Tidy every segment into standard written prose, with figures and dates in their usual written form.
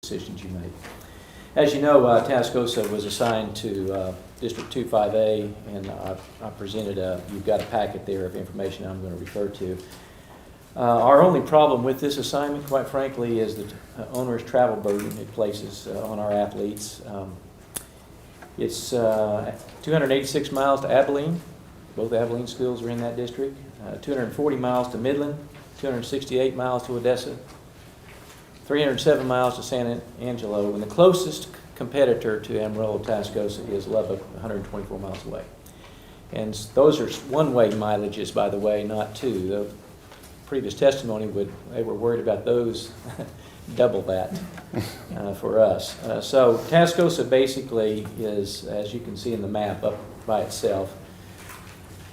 decisions you make. As you know, Tascosa was assigned to District 25A, and I presented you've got a packet there of information I'm going to refer to. Our only problem with this assignment, quite frankly, is the onerous travel burden it places on our athletes. It's 286 miles to Abilene. Both Abilene schools are in that district. 240 miles to Midland, 268 miles to Odessa, 307 miles to San Angelo, and the closest competitor to Amarillo, Tascosa is Lubbock, 124 miles away. And those are one-way mileages, by the way, not two. The previous testimony they were worried about those double that for us. So Tascosa basically is, as you can see in the map, up by itself.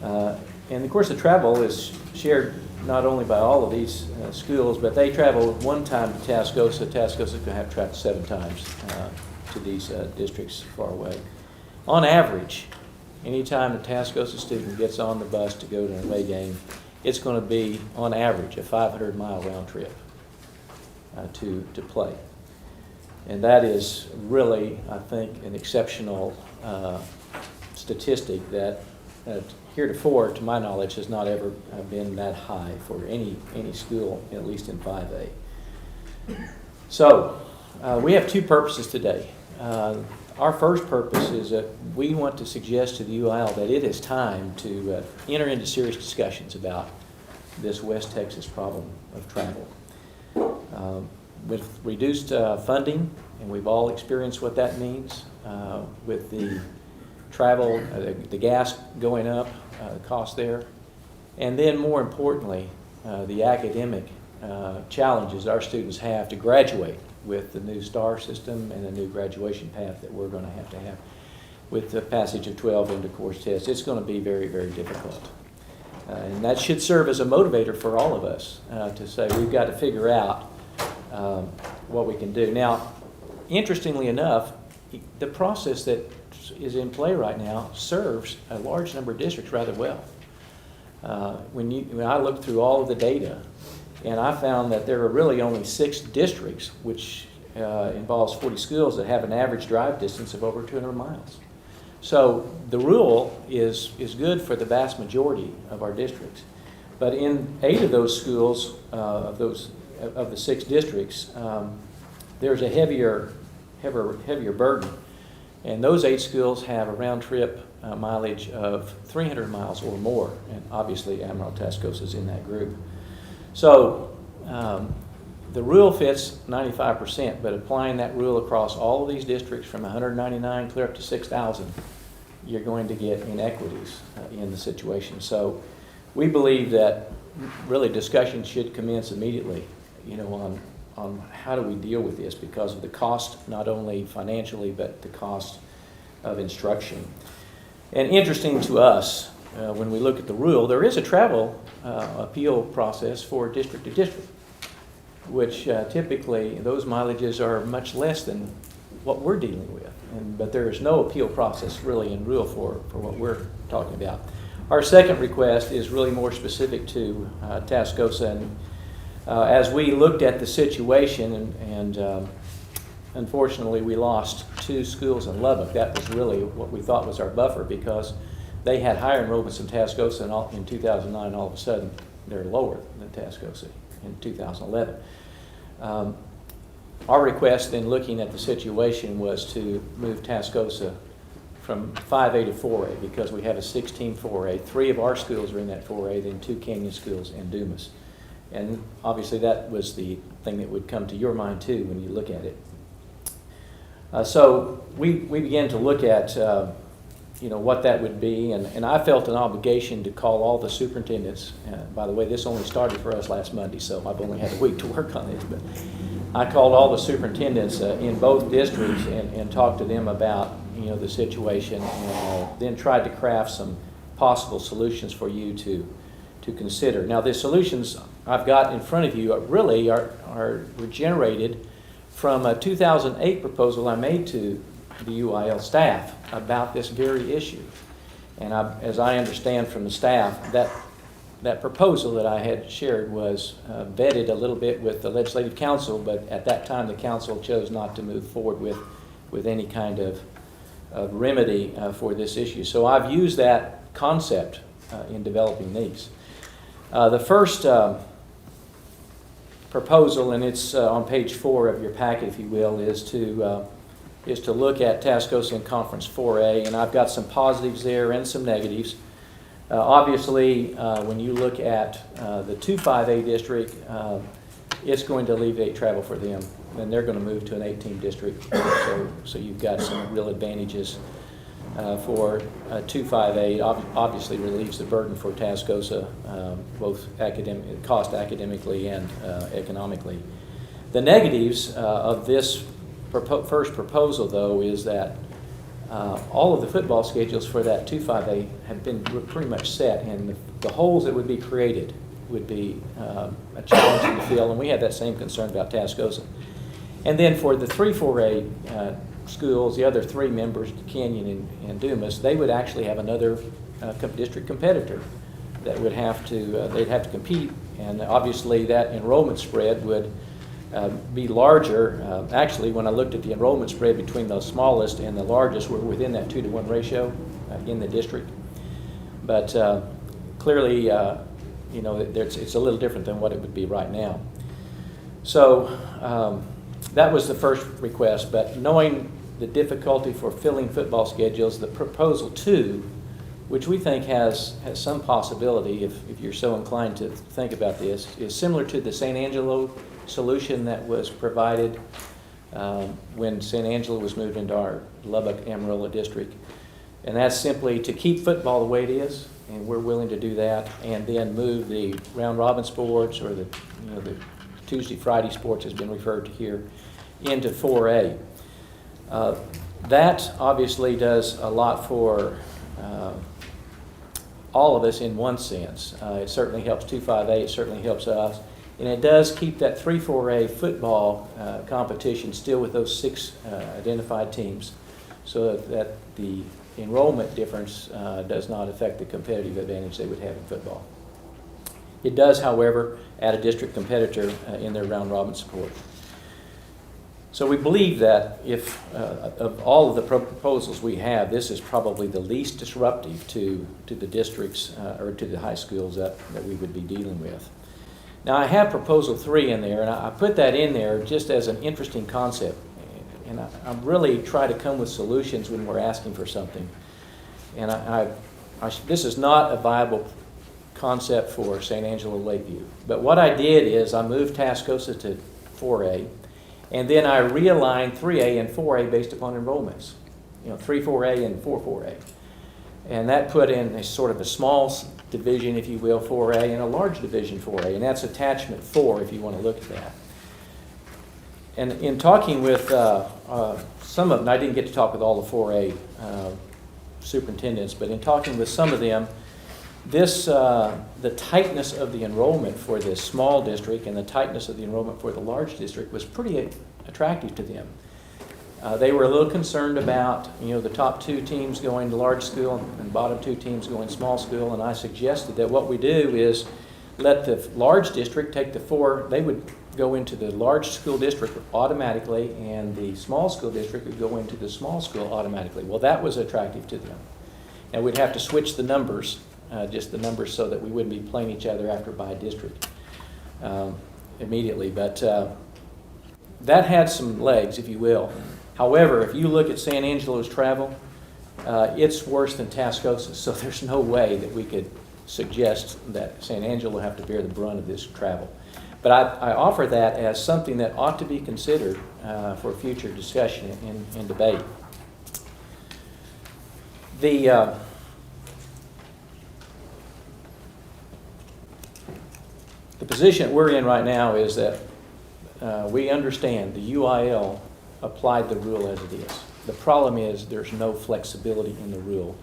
And of course the travel is shared not only by all of these schools, but they travel one time to Tascosa. Tascosa can have traveled 7 times to these districts far away. On average, anytime a Tascosa student gets on the bus to go to an away game, it's going to be, on average, a 500-mile round trip to play. And that is really, I think, an exceptional statistic that heretofore, to my knowledge, has not ever been that high for any school, at least in 5A. So, we have 2 purposes today. Our first purpose is that we want to suggest to the UIL that it is time to enter into serious discussions about this West Texas problem of travel. With reduced funding, and we've all experienced what that means, with the travel, the gas going up, the cost there, and then more importantly, the academic challenges our students have to graduate with the new STAR system and the new graduation path that we're going to have with the passage of 12 into course tests. It's going to be very, very difficult. And that should serve as a motivator for all of us to say we've got to figure out what we can do. Now, interestingly enough, the process that is in play right now serves a large number of districts rather well. When I looked through all of the data, and I found that there are really only 6 districts, which involves 40 schools, that have an average drive distance of over 200 miles. So the rule is good for the vast majority of our districts. But in 8 of those schools, of the 6 districts, there's a heavier burden. And those 8 schools have a round trip mileage of 300 miles or more. And obviously Amarillo Tascosa is in that group. So the rule fits 95%, but applying that rule across all of these districts from 199 clear up to 6,000, you're going to get inequities in the situation. So we believe that really discussion should commence immediately, on how do we deal with this because of the cost, not only financially, but the cost of instruction. And interesting to us, when we look at the rule, there is a travel appeal process for district to district, which typically those mileages are much less than what we're dealing with. But there is no appeal process really in rule for what we're talking about. Our second request is really more specific to Tascosa. And as we looked at the situation, and unfortunately we lost 2 schools in Lubbock, that was really what we thought was our buffer because they had higher enrollments in Tascosa in 2009, and all of a sudden they're lower than Tascosa in 2011. Our request then, looking at the situation, was to move Tascosa from 5A to 4A because we have a 16 4A. 3 of our schools are in that 4A, then 2 Canyon schools and Dumas. And obviously that was the thing that would come to your mind too when you look at it. So we began to look at what that would be, and I felt an obligation to call all the superintendents. By the way, this only started for us last Monday, so I've only had a week to work on this, but I called all the superintendents in both districts and talked to them about the situation, and then tried to craft some possible solutions for you to consider. Now, the solutions I've got in front of you were generated from a 2008 proposal I made to the UIL staff about this very issue. And as I understand from the staff, that that proposal that I had shared was vetted a little bit with the Legislative Council, but at that time the Council chose not to move forward with any kind of remedy for this issue. So I've used that concept in developing these. The first proposal, and it's on page 4 of your packet, if you will, is to look at Tascosa in Conference 4A, and I've got some positives there and some negatives. Obviously, when you look at the 2-5A district, it's going to alleviate travel for them, and they're going to move to an 8-team district. So you've got some real advantages for 2-5A. Obviously relieves the burden for Tascosa, both cost academically and economically. The negatives of this first proposal, though, is that all of the football schedules for that 2-5A have been pretty much set, and the holes that would be created would be a challenge in the field, and we had that same concern about Tascosa. And then for the 3-4A schools, the other 3 members, Canyon and Dumas, they would actually have another district competitor that would have to, they'd have to compete, and obviously that enrollment spread would be larger. Actually, when I looked at the enrollment spread between the smallest and the largest, we're within that 2-to-1 ratio in the district. But clearly, you know, it's a little different than what it would be right now. So that was the first request, but knowing the difficulty for filling football schedules, the proposal 2, which we think has some possibility, if you're so inclined to think about this, is similar to the San Angelo solution that was provided when San Angelo was moved into our Lubbock Amarillo district. And that's simply to keep football the way it is, and we're willing to do that, and then move the round robin sports, or the Tuesday, Friday sports has been referred to here, into 4A. That obviously does a lot for all of us in one sense. It certainly helps 2-5A, it certainly helps us, and it does keep that 3-4A football competition still with those 6 identified teams, so that the enrollment difference does not affect the competitive advantage they would have in football. It does, however, add a district competitor in their round robin support. So we believe that if, of all of the proposals we have, this is probably the least disruptive to the districts or to the high schools that we would be dealing with. Now, I have proposal 3 in there, and I put that in there just as an interesting concept. And I really try to come with solutions when we're asking for something. And this is not a viable concept for San Angelo Lakeview. But what I did is I moved Tascosa to 4A, and then I realigned 3A and 4A based upon enrollments. 3-4A and 4-4A. And that put in a sort of a small division, if you will, 4A, and a large division 4A, and that's attachment 4 if you want to look at that. And in talking with some of them, I didn't get to talk with all the 4A superintendents, but in talking with some of them, the tightness of the enrollment for this small district and the tightness of the enrollment for the large district was pretty attractive to them. They were a little concerned about, the top 2 teams going to large school and bottom 2 teams going small school, and I suggested that what we do is let the large district take the 4, they would go into the large school district automatically, and the small school district would go into the small school automatically. Well, that was attractive to them. And we'd have to switch the numbers, just the numbers, so that we wouldn't be playing each other after by district immediately. But that had some legs, if you will. However, if you look at San Angelo's travel, it's worse than Tascosa, so there's no way that we could suggest that San Angelo will have to bear the brunt of this travel. But I offer that as something that ought to be considered for future discussion and debate. The position we're in right now is that we understand the UIL applied the rule as it is. The problem is there's no flexibility in the rule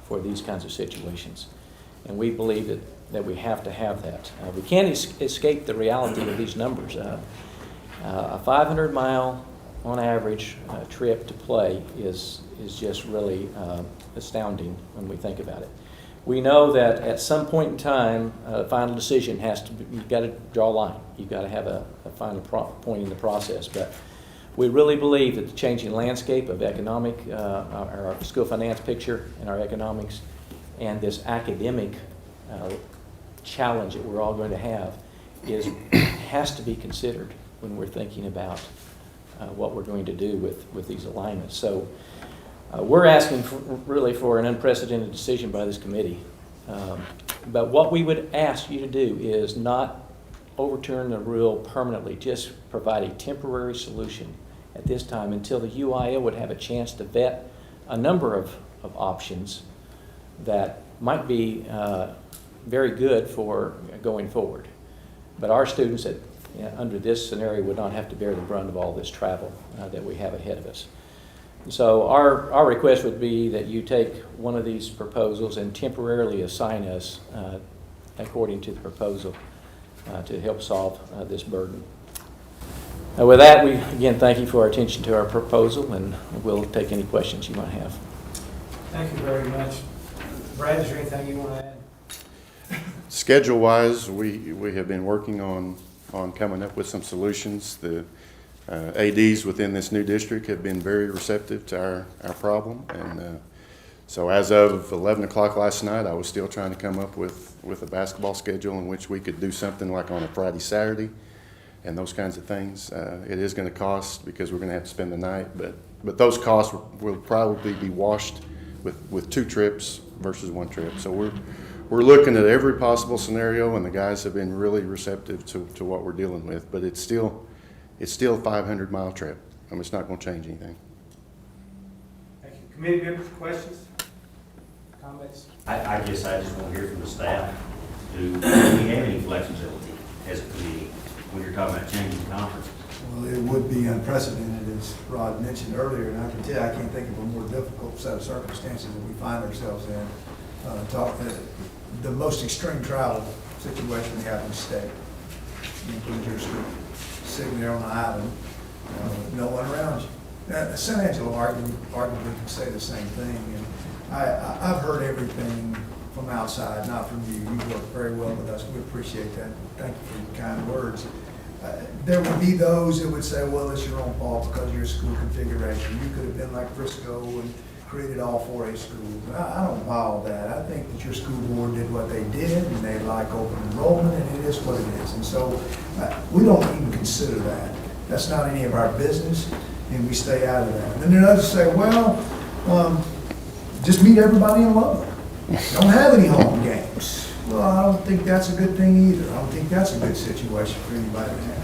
for these kinds of situations. And we believe that we have to have that. We can't escape the reality of these numbers. A 500-mile, on average, trip to play is just really astounding when we think about it. we know that at some point in time, a final decision has to be, you've got to draw a line. You've got to have a final point in the process. But we really believe that the changing landscape of economic, our school finance picture and our economics, and this academic challenge that we're all going to have has to be considered when we're thinking about what we're going to do with these alignments. So we're asking really for an unprecedented decision by this committee. But what we would ask you to do is not overturn the rule permanently, just provide a temporary solution at this time until the UIL would have a chance to vet a number of options that might be very good for going forward. But our students under this scenario would not have to bear the brunt of all this travel that we have ahead of us. So our request would be that you take one of these proposals and temporarily assign us according to the proposal to help solve this burden. With that, we again thank you for our attention to our proposal, and we'll take any questions you might have. Thank you very much. Brad, is there anything you want to add? Schedule-wise, we have been working on coming up with some solutions. The ADs within this new district have been very receptive to our problem, and so as of 11 o'clock last night, I was still trying to come up with a basketball schedule in which we could do something like on a Friday, Saturday, and those kinds of things. It is going to cost because we're going to have to spend the night, but those costs will probably be washed with 2 trips versus 1 trip. So we're looking at every possible scenario, and the guys have been really receptive to what we're dealing with. But it's still a 500-mile trip. I mean, it's not going to change anything. Thank you. Committee members, questions, comments? I guess I just want to hear from the staff. Do we have any flexibility as a committee when you're talking about changing conferences? Well, it would be unprecedented, as Rod mentioned earlier, and I can tell you, I can't think of a more difficult set of circumstances that we find ourselves in. The most extreme travel situation we have in the state, including your school, sitting there on the island, with no one around you. San Angelo arguably can say the same thing, and I've heard everything from outside, not from you. You work very well with us. We appreciate that. Thank you for your kind words. There would be those that would say, well, it's your own fault because of your school configuration. You could have been like Frisco and created all 4A schools. I don't buy all that. I think that your school board did what they did, and they like open enrollment, and it is what it is. And so we don't even consider that. That's not any of our business, and we stay out of that. And then there are others say, well, just meet everybody in Lubbock. Don't have any home games. Well, I don't think that's a good thing either. I don't think that's a good situation for anybody to have.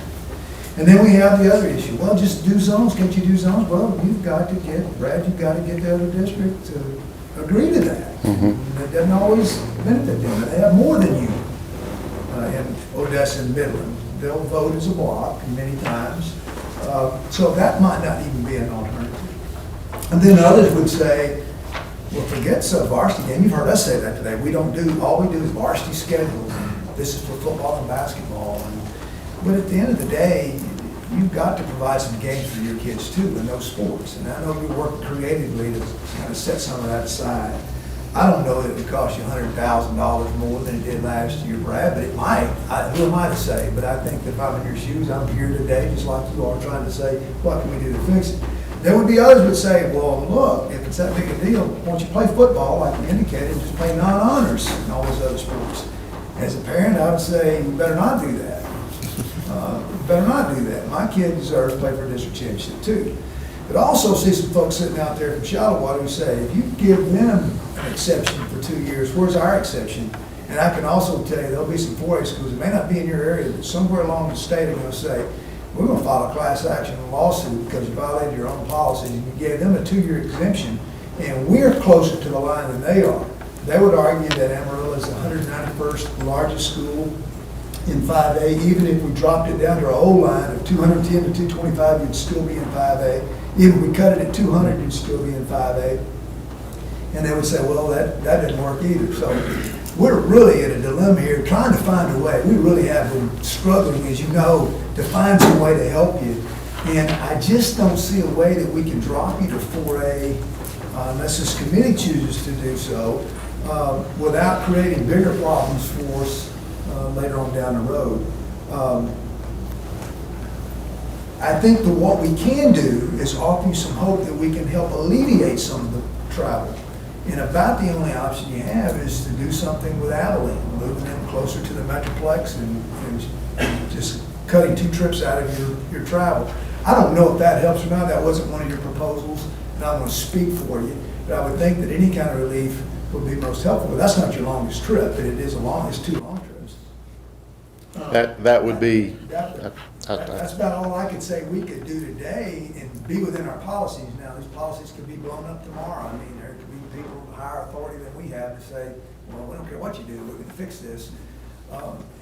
And then we have the other issue. Well, just do zones. Can't you do zones? Well, you've got to get, Brad, you've got to get the other district to agree to that. And it doesn't always benefit them. They have more than you in Odessa and Midland. They'll vote as a block many times. So that might not even be an alternative. And then others would say, well, forget varsity game. You've heard us say that today. All we do is varsity schedules, and this is for football and basketball. But at the end of the day, you've got to provide some games for your kids too in those sports. And I know you're working creatively to kind of set some of that aside. I don't know that it would cost you $100,000 more than it did last year, Brad, but it might. Who am I to say? But I think that if I'm in your shoes, I'm here today just like you are, trying to say, what can we do to fix it? There would be others who would say, well, look, if it's that big a deal, why don't you play football like you indicated, just play non-honors and all those other sports. As a parent, I would say, you better not do that. My kids deserve to play for a district championship too. But I also see some folks sitting out there from Shiloh who say, if you give them an exception for 2 years, where's our exception? And I can also tell you there'll be some 4A schools that may not be in your area, but somewhere along the state are going to say, we're going to file a class action lawsuit because you violated your own policies and you gave them a 2-year exemption, and we're closer to the line than they are. They would argue that Amarillo is the 191st largest school in 5A. Even if we dropped it down to our old line of 210 to 225, you'd still be in 5A. Even if we cut it at 200, you'd still be in 5A. And they would say, well, that didn't work either. So we're really in a dilemma here, trying to find a way. We really have been struggling, as you know, to find some way to help you. And I just don't see a way that we can drop you to 4A unless this committee chooses to do so. without creating bigger problems for us later on down the road. I think that what we can do is offer you some hope that we can help alleviate some of the travel. And about the only option you have is to do something with Abilene, moving them closer to the Metroplex and just cutting 2 trips out of your travel. I don't know if that helps or not. That wasn't one of your proposals, and I'm going to speak for you. But I would think that any kind of relief would be most helpful. But that's not your longest trip, but it is it's 2 long trips. That would be, That's about all I could say we could do today and be within our policies. Now, these policies could be blown up tomorrow. I mean, there could be people with higher authority than we have to say, well, we don't care what you do, we're going to fix this.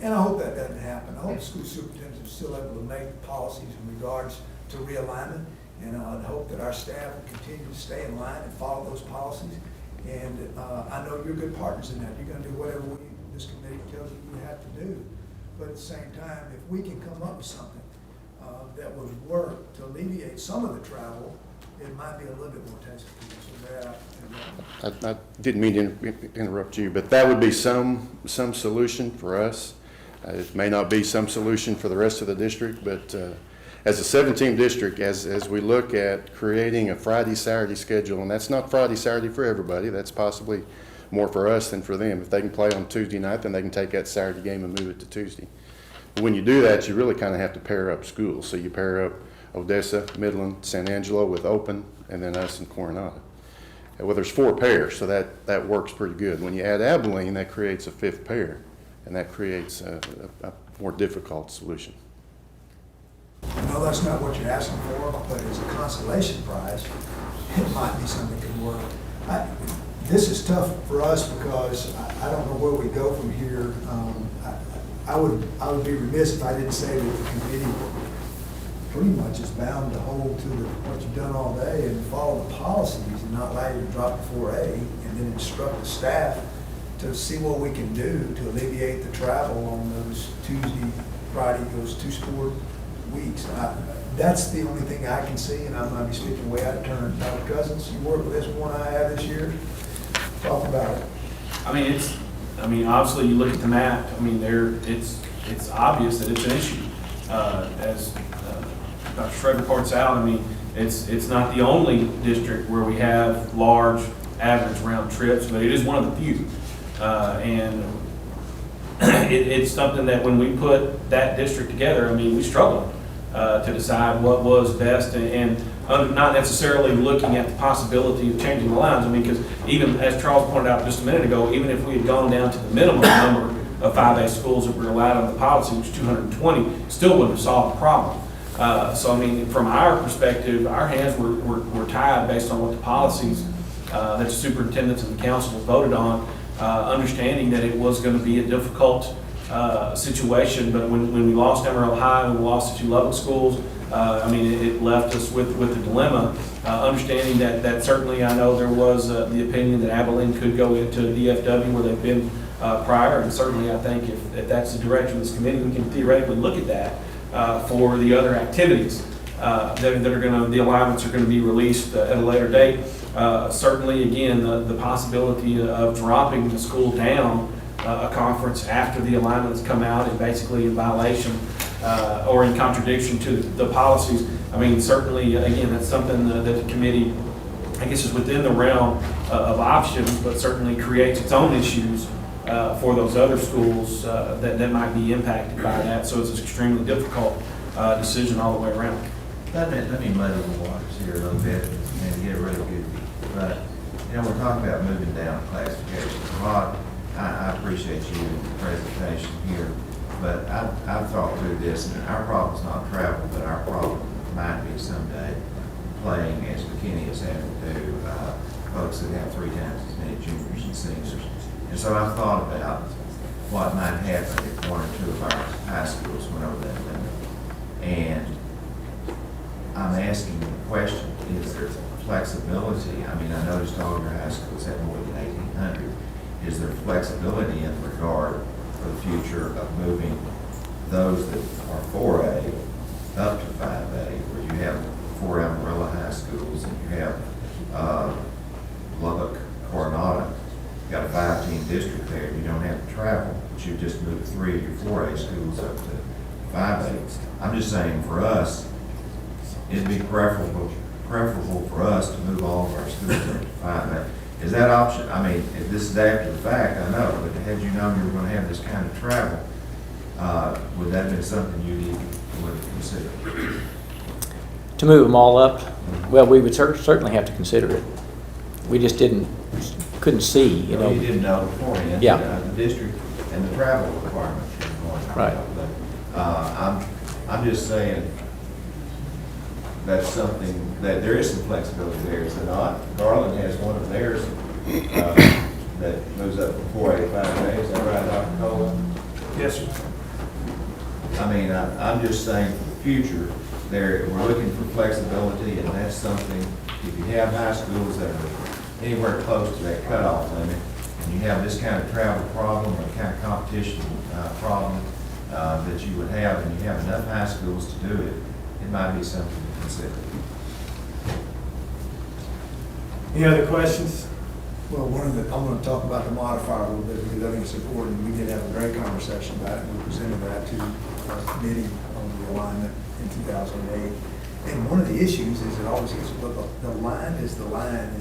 And I hope that doesn't happen. I hope school superintendents are still able to make policies in regards to realignment. And I'd hope that our staff will continue to stay in line and follow those policies. And I know you're good partners in that. You're going to do whatever this committee tells you have to do. But at the same time, if we can come up with something that would work to alleviate some of the travel, it might be a little bit more tasteful. So I didn't mean to interrupt you, but that would be some solution for us. It may not be some solution for the rest of the district, but as a 17 district, as we look at creating a Friday-Saturday schedule, and that's not Friday-Saturday for everybody, that's possibly more for us than for them. If they can play on Tuesday night, then they can take that Saturday game and move it to Tuesday. But when you do that, you really kind of have to pair up schools. So you pair up Odessa, Midland, San Angelo with Open, and then us and Coronado. Well, there's 4 pairs, so that works pretty good. When you add Abilene, that creates a 5th pair, and that creates a more difficult solution. No, that's not what you're asking for, but as a consolation prize, it might be something that could work. This is tough for us because I don't know where we go from here. I would be remiss if I didn't say that the committee pretty much is bound to hold to what you've done all day and follow the policies and not allow you to drop to 4A and then instruct the staff to see what we can do to alleviate the travel on those Tuesday, Friday, those 2 sport weeks. That's the only thing I can see, and I might be speaking way out of turn. Dr. Cousins, you work with this one I have this year. Talk about it. I mean, obviously, you look at the map. I mean, it's obvious that it's an issue. As Dr. Schroder points out, I mean, it's not the only district where we have large average round trips, but it is one of the few. And it's something that when we put that district together, I mean, we struggled to decide what was best and not necessarily looking at the possibility of changing the lines. I mean, because even as Charles pointed out just a minute ago, even if we had gone down to the minimum number of 5A schools that were allowed under the policy, which is 220, still wouldn't have solved the problem. So, I mean, from our perspective, our hands were tied based on what the policies that the superintendents and the council voted on, understanding that it was going to be a difficult situation. But when we lost Amarillo High and we lost the 2 Lubbock schools, I mean, it left us with the dilemma, understanding that certainly I know there was the opinion that Abilene could go into DFW where they've been prior, and certainly I think if that's the direction of this committee, we can theoretically look at that for the other activities that are going to, the alignments are going to be released at a later date. Certainly, again, the possibility of dropping the school down a conference after the alignments come out and basically in violation or in contradiction to the policies. I mean, certainly, again, that's something that the committee, I guess, is within the realm of options, but certainly creates its own issues for those other schools that might be impacted by that. So it's an extremely difficult decision all the way around. Let me muddy the waters here a little bit and get really good. But, you know, we're talking about moving down classification. Rod, I appreciate you in the presentation here, but I've thought through this, and our problem's not travel, but our problem might be someday playing, as McKinney is having to do, folks that have 3 times as many juniors and seniors. And so I've thought about what might happen if 1 or 2 of our high schools went over that limit. And I'm asking the question, is there flexibility? I mean, I noticed all your high schools have more than 1,800. Is there flexibility in regard for the future of moving those that are 4A up to 5A, where you have 4 Amarillo high schools and you have Lubbock, Coronado, got a 5-team district there, you don't have to travel, but you just move 3 of your 4A schools up to 5A. I'm just saying, for us, it'd be preferable for us to move all of our schools up to 5A. Is that option, I mean, if this is after the fact, I know, but had you known you were gonna have this kind of travel, would that have been something you would consider? To move them all up, well, we would certainly have to consider it. We just couldn't see, you know. You didn't know beforehand. Yeah. The district and the travel requirements were going on. Right. But, I'm just saying, that's something, that there is some flexibility there, is there not? Garland has one of theirs, that moves up from 4A to 5A, is that right, Dr. Cole? Yes, sir. I mean, I'm just saying for the future, we're looking for flexibility, and that's something, if you have high schools that are anywhere close to that cutoff limit, and you have this kind of travel problem or kind of competition problem that you would have, and you have enough high schools to do it, it might be something to consider. Any other questions? Well, I'm gonna talk about the modifier a little bit, because I think it's important. We did have a great conversation about it. We presented that to our committee on the alignment in 2008. And one of the issues is it always gets, the line is the line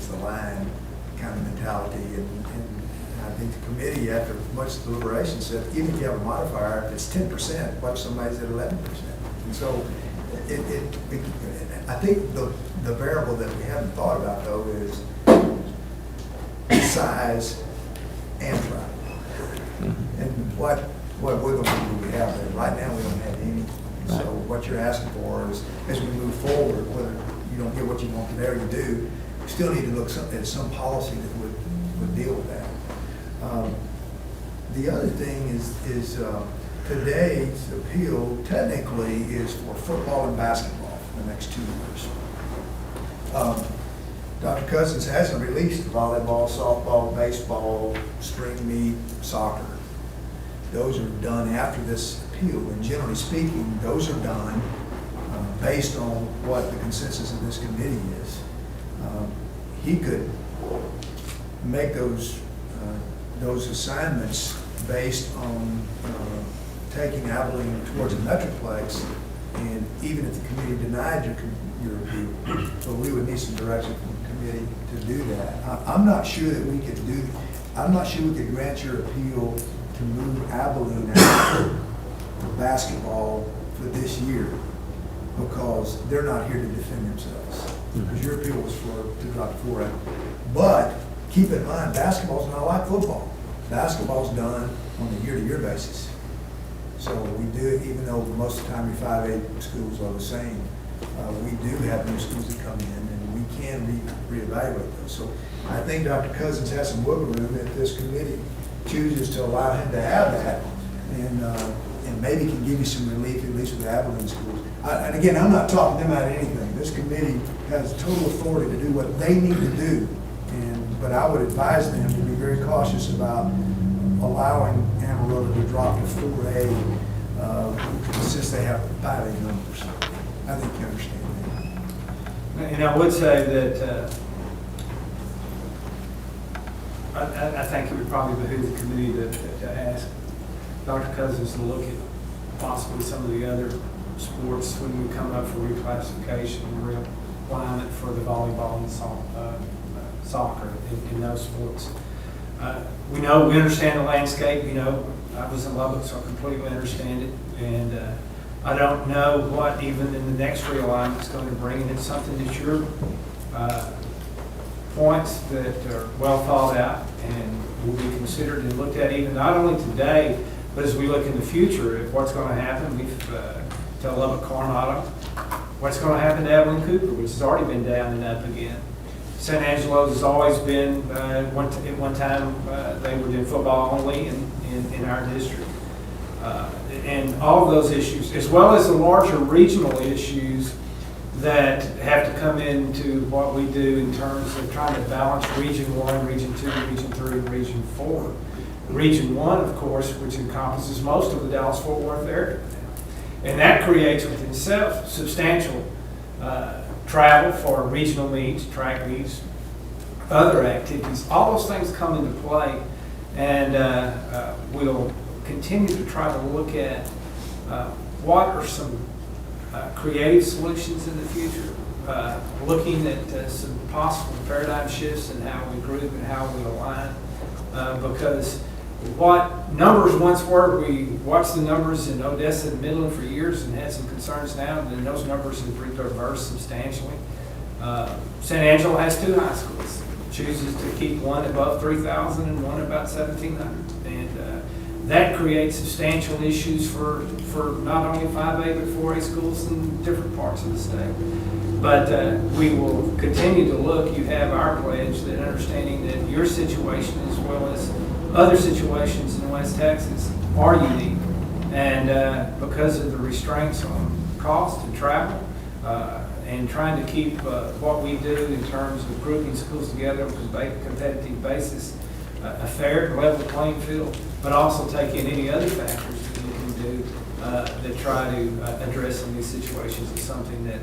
kind of mentality. And I think the committee, after much deliberation, said, even if you have a modifier, if it's 10%, what if somebody's at 11%? And so I think the variable that we haven't thought about, though, is size and travel. And what wiggle room do we have there? Right now, we don't have any. So what you're asking for is, as we move forward, whether you don't get what you want there, you do, we still need to look at some policy that would deal with that. The other thing is today's appeal technically is for football and basketball for the next 2 years. Dr. Cousins hasn't released volleyball, softball, baseball, string meet, soccer. Those are done after this appeal, and generally speaking, those are done based on what the consensus of this committee is. He could make those assignments based on taking Abilene towards a metroplex, and even if the committee denied your appeal, but we would need some direction from the committee to do that. I'm not sure that we could grant your appeal to move Abilene out for basketball for this year, because they're not here to defend themselves. Because your appeal was to drop to 4A. But keep in mind, basketball's not like football. Basketball's done on a year-to-year basis. So we do, even though most of the time your 5A schools are the same, we do have new schools that come in, and we can reevaluate those. So I think Dr. Cousins has some wiggle room if this committee chooses to allow him to have that, and maybe can give you some relief, at least with the Abilene schools. And again, I'm not talking them out of anything. This committee has total authority to do what they need to do, but I would advise them to be very cautious about allowing Amarillo to drop to 4A since they have 5A numbers. I think you understand that. And I would say that I think it would probably behoove the committee to ask Dr. Cousins to look at possibly some of the other sports when we come up for reclassification and realignment for the volleyball and soccer in those sports. We understand the landscape. I was in Lubbock, so I completely understand it. And I don't know what even in the next realignment is going to bring. And it's something that your points that are well thought out and will be considered and looked at even not only today, but as we look in the future at what's going to happen. We've tell Lubbock Coronado what's going to happen to Evelyn Cooper, which has already been down and up again. San Angelo's has always been, at one time, they were in football only in our district. And all of those issues, as well as the larger regional issues that have to come into what we do in terms of trying to balance Region 1, Region 2, Region 3, and Region 4. Region 1, of course, which encompasses most of the Dallas-Fort Worth area. And that creates within itself substantial travel for regional needs, track needs, other activities. All those things come into play, and we'll continue to try to look at what are some creative solutions in the future, looking at some possible paradigm shifts in how we group and how we align, because what numbers once were, we watched the numbers in Odessa and Midland for years and had some concerns now, and those numbers have reversed substantially. San Angelo has 2 high schools, chooses to keep one above 3,000 and one about 1,700. And that creates substantial issues for not only 5A but 4A schools in different parts of the state. But we will continue to look. You have our pledge that understanding that your situation as well as other situations in West Texas are unique. And because of the restraints on cost and travel, and trying to keep what we do in terms of grouping schools together on a competitive basis, a fair, level playing field, but also take in any other factors that you can do that try to address some of these situations is something that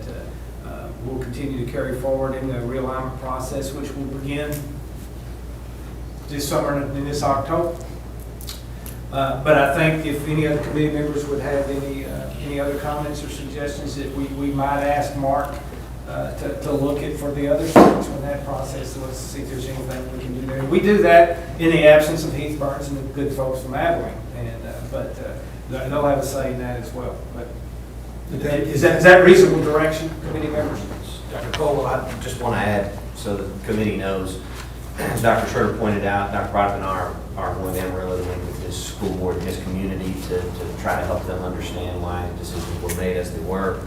we'll continue to carry forward in the realignment process, which will begin this summer and this October. But I think if any other committee members would have any other comments or suggestions that we might ask Mark to look at for the other schools when that process, let's see if there's anything we can do there. We do that in the absence of Heath Burns and the good folks from Abilene, and but they'll have a say in that as well. But is that reasonable direction, committee members? Dr. Cole, I just want to add, so the committee knows, as Dr. Schroder pointed out, Dr. Broderick and I are going to Amarillo to meet with his school board and his community to try to help them understand why decisions were made as they were.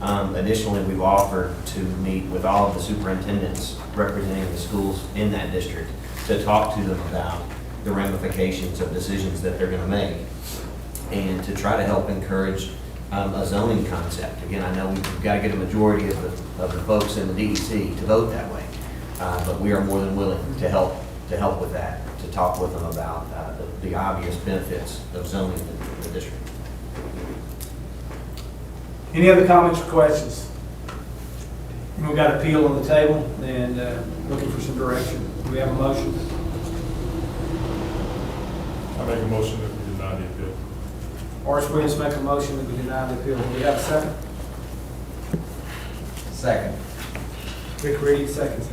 Additionally, we've offered to meet with all of the superintendents representing the schools in that district to talk to them about the ramifications of decisions that they're going to make and to try to help encourage a zoning concept. Again, I know we've got to get a majority of the folks in the DEC to vote that way, but we are more than willing to help with that, to talk with them about the obvious benefits of zoning in the district. Any other comments or questions? We've got appeal on the table and looking for some direction. Do we have a motion? I make a motion that we deny the appeal. Horace Williams make a motion that we deny the appeal. Do we have a second? Second. Rick Reed, seconds.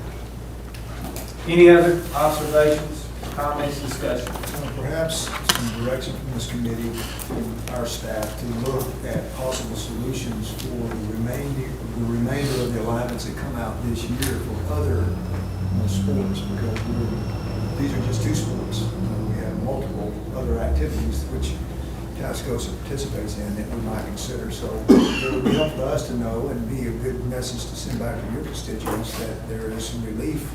Any other observations, comments, discussion? Perhaps some direction from this committee to our staff to look at possible solutions for the remainder of the alignments that come out this year for other sports, because these are just 2 sports. We have multiple other activities which Tascosa participates in that we might consider. So it would be helpful to us to know and be a good message to send back to your constituents that there is some relief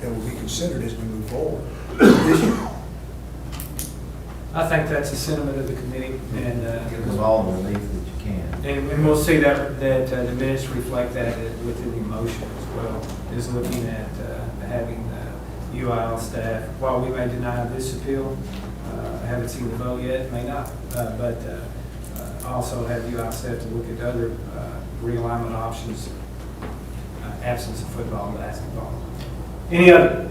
that will be considered as we move forward this year. I think that's the sentiment of the committee, and Give them all the relief that you can. and we'll see that the minutes reflect that within the motion as well, is looking at having UIL staff, while we may deny this appeal, I haven't seen the vote yet, may not, but also have UIL staff to look at other realignment options, absence of football and basketball. Any other?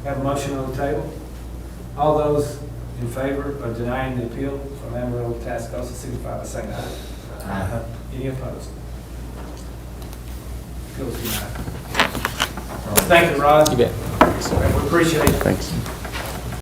Have a motion on the table? All those in favor of denying the appeal from Amarillo to Tascosa signify by saying aye. Aye. Any opposed? Appeal is denied. Thank you, Rod. You bet. We appreciate it. Thanks.